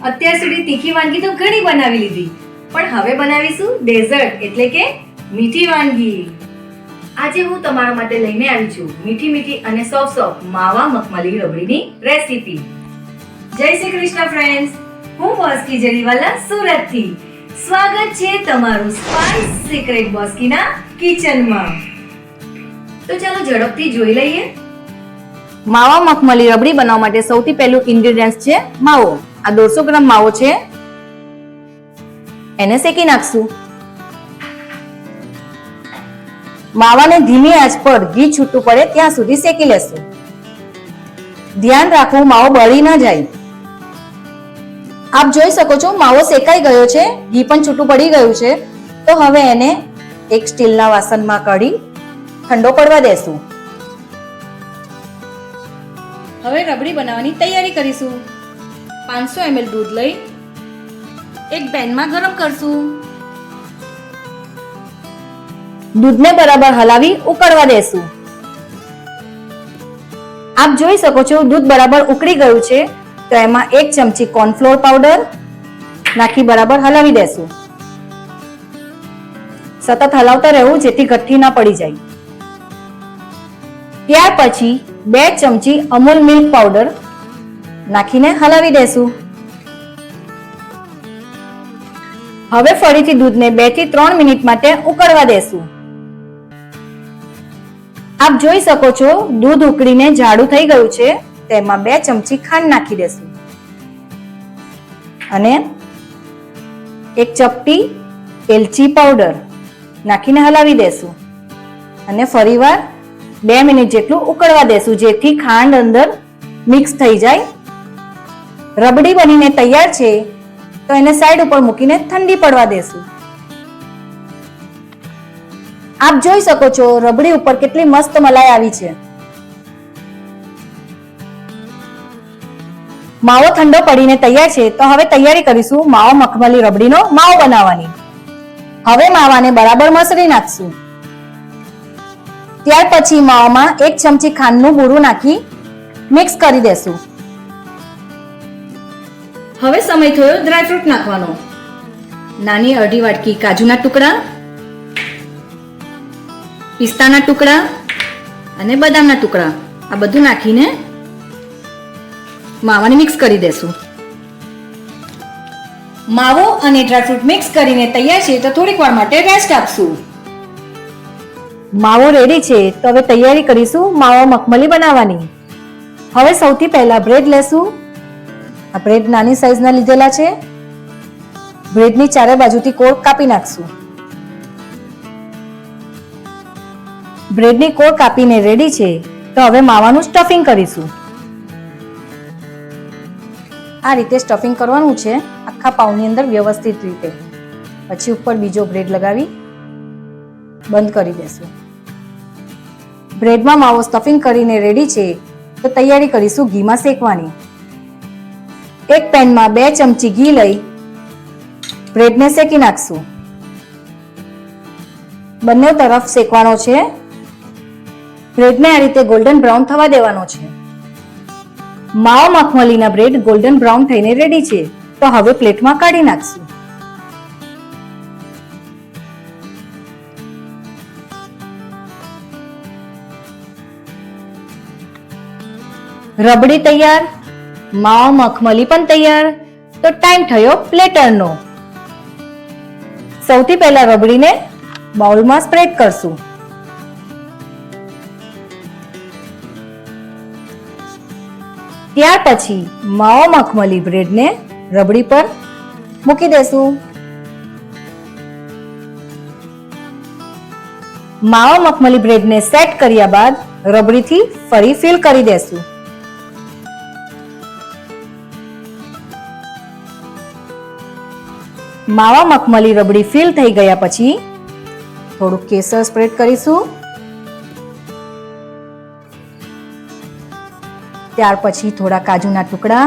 અત્યાર સુધી તીખી વાનગી તો ઘણી બનાવી લીધી, પણ હવે બનાવીશું ડેઝર્ટ એટલે કે મીઠી વાનગી. આજે હું તમારા માટે લઈને આવી છું મીઠી મીઠી અને સોફ્ટ માવા મખમલી રબડીની રેસીપી. જય શ્રી કૃષ્ણ ફ્રેન્ડ્સ, હું બોસ્કી જરીવાલા સુરતથી. સ્વાગત છે તમારું સ્પાઇસ સિક્રેટ બોસ્કીના કિચનમાં. તો ચાલો ઝડપથી જોઈ લઈએ. માવા મખમલી રબડી બનાવવા માટે સૌથી પહેલું ઇન્ગ્રેડિયન્ટ છે માવો. આ 150 ગ્રામ માવો છે, એને શેકી નાખશું. માવાને ધીમી આંચ પર ઘી છૂટું પડે ત્યાં સુધી શેકી લેશું. ધ્યાન રાખવું માવો બળી ન જાય. આપ જોઈ શકો છો માવો શેકાઈ ગયો છે, ઘી પણ છૂટું પડી ગયું છે. તો હવે એને એક સ્ટીલના વાસણમાં કાઢી ઠંડો પડવા દેશું. હવે રબડી બનાવવાની તૈયારી કરીશું. 500 ml દૂધ લઈ એક પેનમાં ગરમ કરશું. દૂધને બરાબર હલાવી ઉકળવા દેશું. આપ જોઈ શકો છો દૂધ બરાબર ઉકળી ગયું છે. તો એમાં 1 ચમચી કોર્નફ્લોર પાવડર નાખી બરાબર હલાવી દેશું. સતત હલાવતા રહેવું જેથી ગઠ્ઠી ના પડી જાય. ત્યાર પછી 2 ચમચી અમૂલ મિલ્ક પાવડર નાખીને હલાવી દેશું. હવે ફરીથી દૂધને 2 થી 3 મિનિટ માટે ઉકળવા દેશું. આપ જોઈ શકો છો દૂધ ઉકળીને જાડું થઈ ગયું છે. તેમાં 2 ચમચી ખાંડ નાખી દેશું અને 1 ચપટી એલચી પાવડર નાખીને હલાવી દેશું અને ફરીવાર 2 મિનિટ જેટલું ઉકળવા દેશું જેથી ખાંડ અંદર મિક્સ થઈ જાય. રબડી બનીને તૈયાર છે તો એને સાઈડ ઉપર મૂકીને ઠંડી પડવા દેશું. આપ જોઈ શકો છો રબડી ઉપર કેટલી મસ્ત મલાઈ આવી છે. માવો ઠંડો પડીને તૈયાર છે તો હવે તૈયારી કરીશું માવો મખમલી રબડીનો માવો બનાવવાની. હવે માવાને બરાબર મસળી નાખશું. ત્યાર પછી માવામાં 1 ચમચી ખાંડનું બુરું નાખી મિક્સ કરી દેશું. હવે સમય થયો ડ્રાયફ્રૂટ નાખવાનો. નાની અડધી વાટકી કાજુના ટુકડા, પિસ્તાના ટુકડા અને બદામના ટુકડા આ બધું નાખીને માવાને મિક્સ કરી દેશું. માવો અને ડ્રાયફ્રૂટ મિક્સ કરીને તૈયાર છે તો થોડીક વાર માટે રેસ્ટ આપશું. માવો રેડી છે તો હવે તૈયારી કરીશું માવો મખમલી બનાવવાની. હવે સૌથી પહેલા બ્રેડ લેશું. આ બ્રેડ નાની સાઈઝના લીધેલા છે. બ્રેડની ચારે બાજુથી કોર કાપી નાખશું. બ્રેડની કોર કાપીને રેડી છે તો હવે માવાનું સ્ટફિંગ કરીશું. આ રીતે સ્ટફિંગ કરવાનું છે આખા પાઉની અંદર વ્યવસ્થિત રીતે. પછી ઉપર બીજો બ્રેડ લગાવી બંધ કરી દેશું. બ્રેડમાં માવો સ્ટફિંગ કરીને રેડી છે તો તૈયારી કરીશું ઘીમાં શેકવાની. એક પેનમાં 2 ચમચી ઘી લઈ બ્રેડને શેકી નાખશું. બંને તરફ શેકવાનો છે. બ્રેડને આ રીતે ગોલ્ડન બ્રાઉન થવા દેવાનો છે. માવો મખમલીના બ્રેડ ગોલ્ડન બ્રાઉન થઈને રેડી છે તો હવે પ્લેટમાં કાઢી નાખશું. રબડી તૈયાર, માવો મખમલી પણ તૈયાર. તો ટાઈમ થયો પ્લેટરનો. સૌથી પહેલા રબડીને બાઉલમાં સ્પ્રેડ કરશું. ત્યાર પછી માવો મખમલી બ્રેડને રબડી પર મૂકી દેશું. માવો મખમલી બ્રેડને સેટ કર્યા બાદ રબડીથી ફરી ફિલ કરી દેશું. માવા મખમલી રબડી ફિલ થઈ ગયા પછી થોડું કેસર સ્પ્રેડ કરીશું. ત્યાર પછી થોડા કાજુના ટુકડા,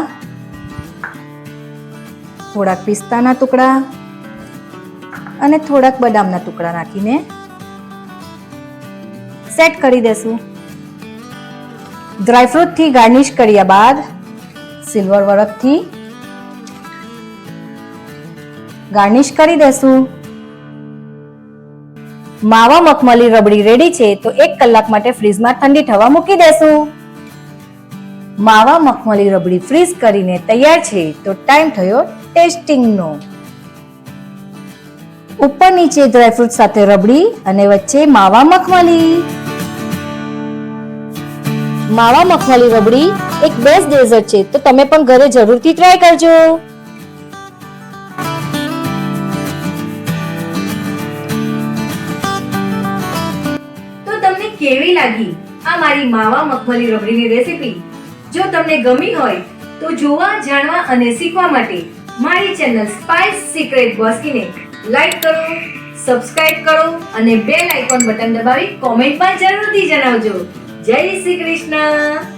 થોડાક પિસ્તાના ટુકડા અને થોડાક બદામના ટુકડા નાખીને સેટ કરી દેશું. ડ્રાયફ્રૂટથી ગાર્નિશ કર્યા બાદ સિલ્વર વરખથી ગાર્નિશ કરી દેશું. માવા મખમલી રબડી રેડી છે, તો 1 કલાક માટે ફ્રીઝમાં ઠંડી થવા મૂકી દેશું. માવા મખમલી રબડી ફ્રીઝ કરીને તૈયાર છે, તો ટાઈમ થયો ટેસ્ટિંગનો. ઉપર નીચે ડ્રાયફ્રૂટ સાથે રબડી અને વચ્ચે માવા મખમલી. માવા મખમલી રબડી એક બેસ્ટ ડેઝર્ટ છે, તો તમે પણ ઘરે જરૂરથી ટ્રાય કરજો. તો તમને કેવી લાગી આ મારી માવા મખમલી રબડીની રેસીપી? જો તમને ગમી હોય તો જોવા, જાણવા અને શીખવા માટે મારી ચેનલ સ્પાઇસ સિક્રેટ બોસ્કીને લાઈક કરો, સબસ્ક્રાઇબ કરો અને બેલ આઇકોન બટન દબાવી કોમેન્ટમાં જરૂરથી જણાવજો. જય શ્રી કૃષ્ણ.